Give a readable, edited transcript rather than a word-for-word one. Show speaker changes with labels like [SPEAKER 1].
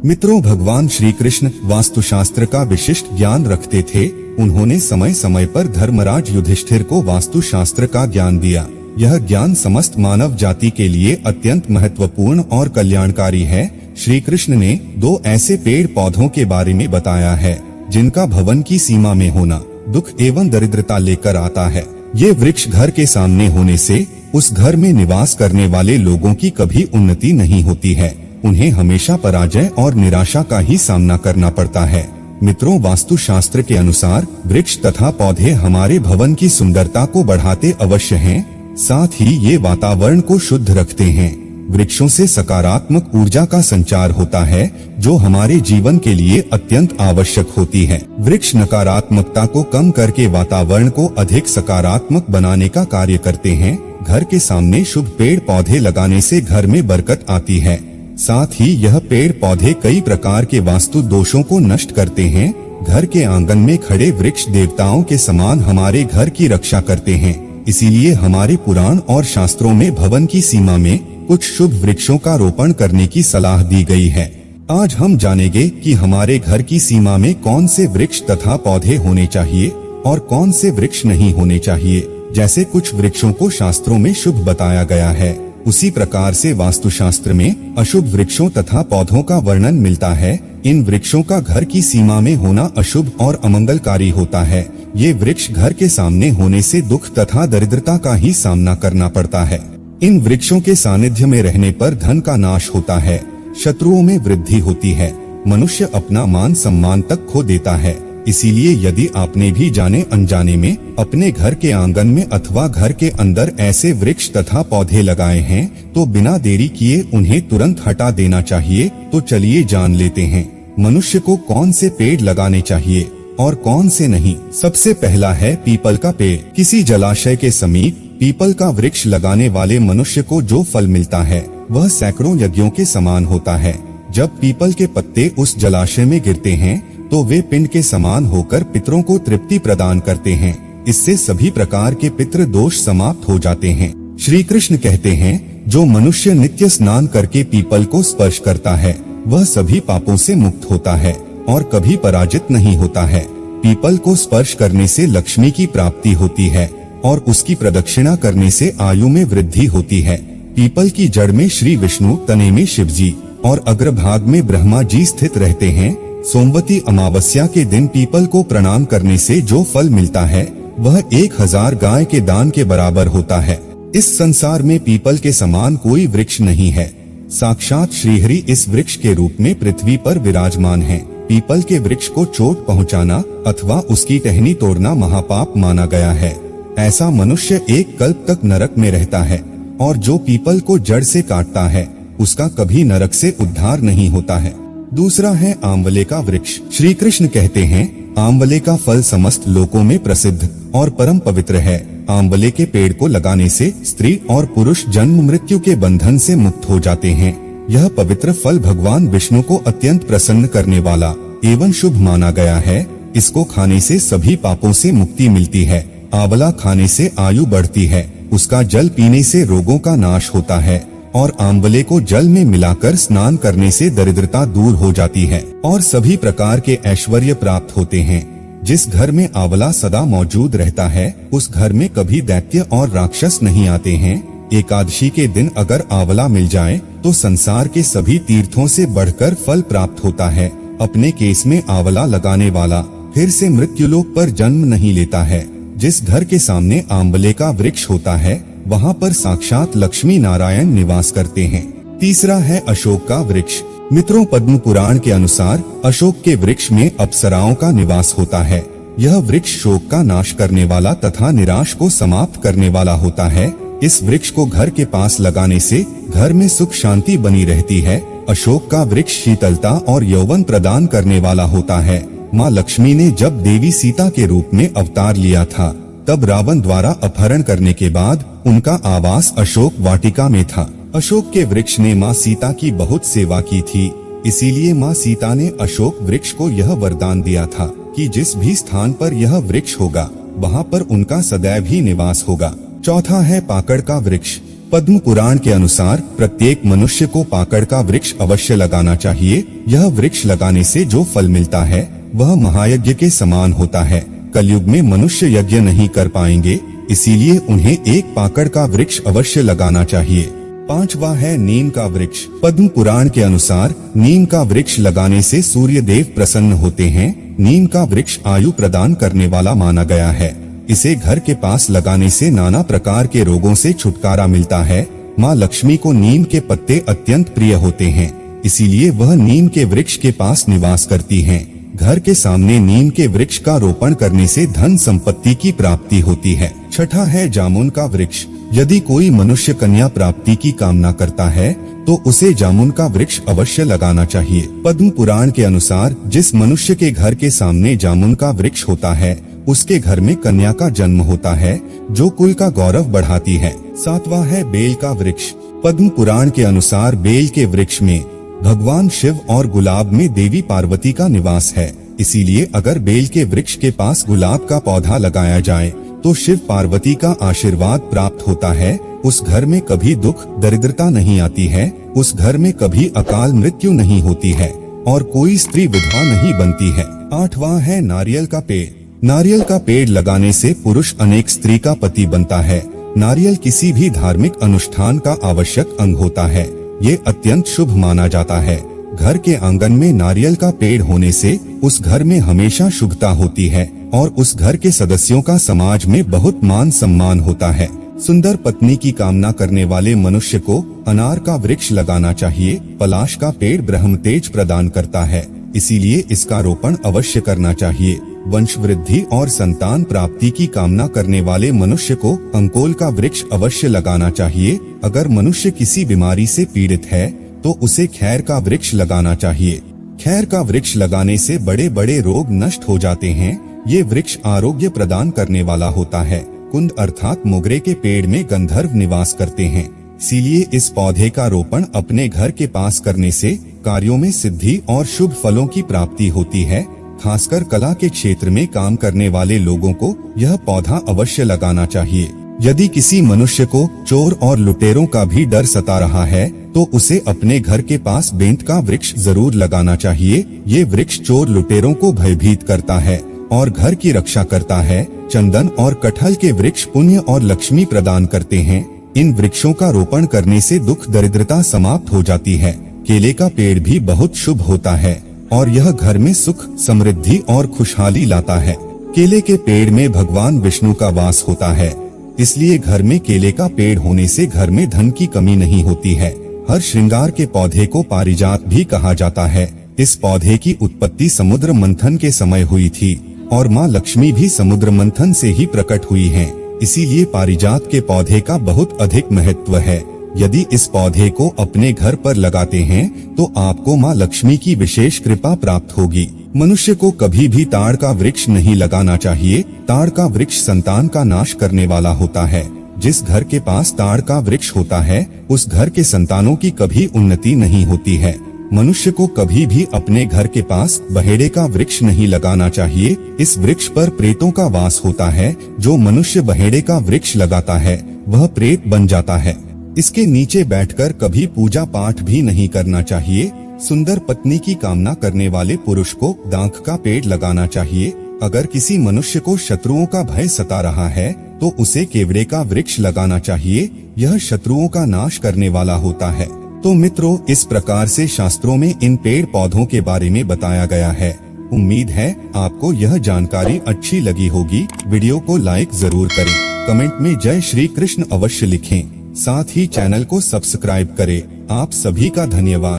[SPEAKER 1] मित्रों, भगवान श्री कृष्ण वास्तुशास्त्र का विशिष्ट ज्ञान रखते थे। उन्होंने समय समय पर धर्मराज युधिष्ठिर को वास्तुशास्त्र का ज्ञान दिया। यह ज्ञान समस्त मानव जाति के लिए अत्यंत महत्वपूर्ण और कल्याणकारी है। श्री कृष्ण ने 2 ऐसे पेड़ पौधों के बारे में बताया है जिनका भवन की सीमा में होना दुख एवं दरिद्रता लेकर आता है। ये वृक्ष घर के सामने होने से उस घर में निवास करने वाले लोगों की कभी उन्नति नहीं होती है। उन्हें हमेशा पराजय और निराशा का ही सामना करना पड़ता है। मित्रों, वास्तुशास्त्र के अनुसार वृक्ष तथा पौधे हमारे भवन की सुंदरता को बढ़ाते अवश्य हैं, साथ ही ये वातावरण को शुद्ध रखते हैं। वृक्षों से सकारात्मक ऊर्जा का संचार होता है जो हमारे जीवन के लिए अत्यंत आवश्यक होती है। वृक्ष नकारात्मकता को कम करके वातावरण को अधिक सकारात्मक बनाने का कार्य करते हैं। घर के सामने शुभ पेड़ पौधे लगाने से घर में बरकत आती है। साथ ही यह पेड़ पौधे कई प्रकार के वास्तु दोषों को नष्ट करते हैं। घर के आंगन में खड़े वृक्ष देवताओं के समान हमारे घर की रक्षा करते हैं। इसीलिए हमारे पुराण और शास्त्रों में भवन की सीमा में कुछ शुभ वृक्षों का रोपण करने की सलाह दी गई है। आज हम जानेंगे कि हमारे घर की सीमा में कौन से वृक्ष तथा पौधे होने चाहिए और कौन से वृक्ष नहीं होने चाहिए। जैसे कुछ वृक्षों को शास्त्रों में शुभ बताया गया है, उसी प्रकार से वास्तुशास्त्र में अशुभ वृक्षों तथा पौधों का वर्णन मिलता है। इन वृक्षों का घर की सीमा में होना अशुभ और अमंगलकारी होता है। ये वृक्ष घर के सामने होने से दुख तथा दरिद्रता का ही सामना करना पड़ता है। इन वृक्षों के सानिध्य में रहने पर धन का नाश होता है, शत्रुओं में वृद्धि होती है, मनुष्य अपना मान सम्मान तक खो देता है। इसीलिए यदि आपने भी जाने अनजाने में अपने घर के आंगन में अथवा घर के अंदर ऐसे वृक्ष तथा पौधे लगाए हैं तो बिना देरी किए उन्हें तुरंत हटा देना चाहिए। तो चलिए जान लेते हैं मनुष्य को कौन से पेड़ लगाने चाहिए और कौन से नहीं। सबसे पहला है पीपल का पेड़। किसी जलाशय के समीप पीपल का वृक्ष लगाने वाले मनुष्य को जो फल मिलता है वह सैकड़ों यज्ञों के समान होता है। जब पीपल के पत्ते उस जलाशय में गिरते हैं तो वे पिंड के समान होकर पितरों को तृप्ति प्रदान करते हैं। इससे सभी प्रकार के पितृ दोष समाप्त हो जाते हैं। श्री कृष्ण कहते हैं, जो मनुष्य नित्य स्नान करके पीपल को स्पर्श करता है वह सभी पापों से मुक्त होता है और कभी पराजित नहीं होता है। पीपल को स्पर्श करने से लक्ष्मी की प्राप्ति होती है और उसकी प्रदक्षिणा करने से आयु में वृद्धि होती है। पीपल की जड़ में श्री विष्णु, तने में शिव जी और अग्रभाग में ब्रह्मा जी स्थित रहते हैं। सोमवती अमावस्या के दिन पीपल को प्रणाम करने से जो फल मिलता है वह 1000 गाय के दान के बराबर होता है। इस संसार में पीपल के समान कोई वृक्ष नहीं है। साक्षात श्रीहरि इस वृक्ष के रूप में पृथ्वी पर विराजमान है। पीपल के वृक्ष को चोट पहुंचाना अथवा उसकी टहनी तोड़ना महापाप माना गया है। ऐसा मनुष्य 1 कल्प तक नरक में रहता है और जो पीपल को जड़ से काटता है उसका कभी नरक से उद्धार नहीं होता है। दूसरा है आंवले का वृक्ष। श्री कृष्ण कहते हैं, आंवले का फल समस्त लोकों में प्रसिद्ध और परम पवित्र है। आंवले के पेड़ को लगाने से स्त्री और पुरुष जन्म मृत्यु के बंधन से मुक्त हो जाते हैं। यह पवित्र फल भगवान विष्णु को अत्यंत प्रसन्न करने वाला एवं शुभ माना गया है। इसको खाने से सभी पापों से मुक्ति मिलती है। आंवला खाने से आयु बढ़ती है। उसका जल पीने से रोगों का नाश होता है और आंवले को जल में मिलाकर स्नान करने से दरिद्रता दूर हो जाती है और सभी प्रकार के ऐश्वर्य प्राप्त होते हैं। जिस घर में आंवला सदा मौजूद रहता है उस घर में कभी दैत्य और राक्षस नहीं आते हैं। एकादशी के दिन अगर आंवला मिल जाए तो संसार के सभी तीर्थों से बढ़कर फल प्राप्त होता है। अपने केस में आंवला लगाने वाला फिर से मृत्युलोक पर जन्म नहीं लेता है। जिस घर के सामने आंवले का वृक्ष होता है वहाँ पर साक्षात लक्ष्मी नारायण निवास करते हैं। तीसरा है अशोक का वृक्ष। मित्रों, पद्म पुराण के अनुसार अशोक के वृक्ष में अप्सराओं का निवास होता है। यह वृक्ष शोक का नाश करने वाला तथा निराश को समाप्त करने वाला होता है। इस वृक्ष को घर के पास लगाने से घर में सुख शांति बनी रहती है। अशोक का वृक्ष शीतलता और यौवन प्रदान करने वाला होता है। माँ लक्ष्मी ने जब देवी सीता के रूप में अवतार लिया था तब रावण द्वारा अपहरण करने के बाद उनका आवास अशोक वाटिका में था। अशोक के वृक्ष ने माँ सीता की बहुत सेवा की थी। इसीलिए माँ सीता ने अशोक वृक्ष को यह वरदान दिया था कि जिस भी स्थान पर यह वृक्ष होगा वहाँ पर उनका सदैव ही निवास होगा। चौथा है पाकड़ का वृक्ष। पद्म पुराण के अनुसार प्रत्येक मनुष्य को पाकड़ का वृक्ष अवश्य लगाना चाहिए। यह वृक्ष लगाने से जो फल मिलता है वह महायज्ञ के समान होता है। कलयुग में मनुष्य यज्ञ नहीं कर पाएंगे, इसीलिए उन्हें एक पाकड़ का वृक्ष अवश्य लगाना चाहिए। 5वां है नीम का वृक्ष। पद्म पुराण के अनुसार नीम का वृक्ष लगाने से सूर्य देव प्रसन्न होते हैं। नीम का वृक्ष आयु प्रदान करने वाला माना गया है। इसे घर के पास लगाने से नाना प्रकार के रोगों से छुटकारा मिलता है। माँ लक्ष्मी को नीम के पत्ते अत्यंत प्रिय होते हैं, इसीलिए वह नीम के वृक्ष के पास निवास करती हैं। घर के सामने नीम के वृक्ष का रोपण करने से धन संपत्ति की प्राप्ति होती है। 6वां है जामुन का वृक्ष। यदि कोई मनुष्य कन्या प्राप्ति की कामना करता है तो उसे जामुन का वृक्ष अवश्य लगाना चाहिए। पद्म पुराण के अनुसार जिस मनुष्य के घर के सामने जामुन का वृक्ष होता है उसके घर में कन्या का जन्म होता है, जो कुल का गौरव बढ़ाती है। 7वां है बेल का वृक्ष। पद्म पुराण के अनुसार बेल के वृक्ष में भगवान शिव और गुलाब में देवी पार्वती का निवास है, इसीलिए अगर बेल के वृक्ष के पास गुलाब का पौधा लगाया जाए तो शिव पार्वती का आशीर्वाद प्राप्त होता है। उस घर में कभी दुख दरिद्रता नहीं आती है, उस घर में कभी अकाल मृत्यु नहीं होती है और कोई स्त्री विधवा नहीं बनती है। 8वां है नारियल का पेड़। नारियल का पेड़ लगाने से पुरुष अनेक स्त्री का पति बनता है। नारियल किसी भी धार्मिक अनुष्ठान का आवश्यक अंग होता है। ये अत्यंत शुभ माना जाता है। घर के आंगन में नारियल का पेड़ होने से उस घर में हमेशा शुभता होती है और उस घर के सदस्यों का समाज में बहुत मान सम्मान होता है। सुंदर पत्नी की कामना करने वाले मनुष्य को अनार का वृक्ष लगाना चाहिए। पलाश का पेड़ ब्रह्म तेज प्रदान करता है, इसीलिए इसका रोपण अवश्य करना चाहिए। वंश वृद्धि और संतान प्राप्ति की कामना करने वाले मनुष्य को अंकोल का वृक्ष अवश्य लगाना चाहिए। अगर मनुष्य किसी बीमारी से पीड़ित है तो उसे खैर का वृक्ष लगाना चाहिए। खैर का वृक्ष लगाने से बड़े बड़े रोग नष्ट हो जाते हैं। ये वृक्ष आरोग्य प्रदान करने वाला होता है। कुंद अर्थात मोगरे के पेड़ में गंधर्व निवास करते हैं, इसीलिए इस पौधे का रोपण अपने घर के पास करने से कार्यों में सिद्धि और शुभ फलों की प्राप्ति होती है। खासकर कला के क्षेत्र में काम करने वाले लोगों को यह पौधा अवश्य लगाना चाहिए। यदि किसी मनुष्य को चोर और लुटेरों का भी डर सता रहा है तो उसे अपने घर के पास बेंत का वृक्ष जरूर लगाना चाहिए। ये वृक्ष चोर लुटेरों को भयभीत करता है और घर की रक्षा करता है। चंदन और कटहल के वृक्ष पुण्य और लक्ष्मी प्रदान करते हैं। इन वृक्षों का रोपण करने से दुख दरिद्रता समाप्त हो जाती है। केले का पेड़ भी बहुत शुभ होता है और यह घर में सुख समृद्धि और खुशहाली लाता है। केले के पेड़ में भगवान विष्णु का वास होता है, इसलिए घर में केले का पेड़ होने से घर में धन की कमी नहीं होती है। हर श्रृंगार के पौधे को पारिजात भी कहा जाता है। इस पौधे की उत्पत्ति समुद्र मंथन के समय हुई थी और माँ लक्ष्मी भी समुद्र मंथन से ही प्रकट हुई हैं। इसीलिए पारिजात के पौधे का बहुत अधिक महत्व है। यदि इस पौधे को अपने घर पर लगाते हैं तो आपको माँ लक्ष्मी की विशेष कृपा प्राप्त होगी। मनुष्य को कभी भी ताड़ का वृक्ष नहीं लगाना चाहिए। ताड़ का वृक्ष संतान का नाश करने वाला होता है। जिस घर के पास ताड़ का वृक्ष होता है उस घर के संतानों की कभी उन्नति नहीं होती है। मनुष्य को कभी भी अपने घर के पास बहेड़े का वृक्ष नहीं लगाना चाहिए। इस वृक्ष पर प्रेतों का वास होता है। जो मनुष्य बहेड़े का वृक्ष लगाता है वह प्रेत बन जाता है। इसके नीचे बैठकर कभी पूजा पाठ भी नहीं करना चाहिए। सुंदर पत्नी की कामना करने वाले पुरुष को दांख का पेड़ लगाना चाहिए। अगर किसी मनुष्य को शत्रुओं का भय सता रहा है तो उसे केवड़े का वृक्ष लगाना चाहिए। यह शत्रुओं का नाश करने वाला होता है। तो मित्रों, इस प्रकार से शास्त्रों में इन पेड़ पौधों के बारे में बताया गया है। उम्मीद है आपको यह जानकारी अच्छी लगी होगी। वीडियो को लाइक जरूर करें, कमेंट में जय श्री कृष्ण अवश्य लिखें, साथ ही चैनल को सब्सक्राइब करें। आप सभी का धन्यवाद।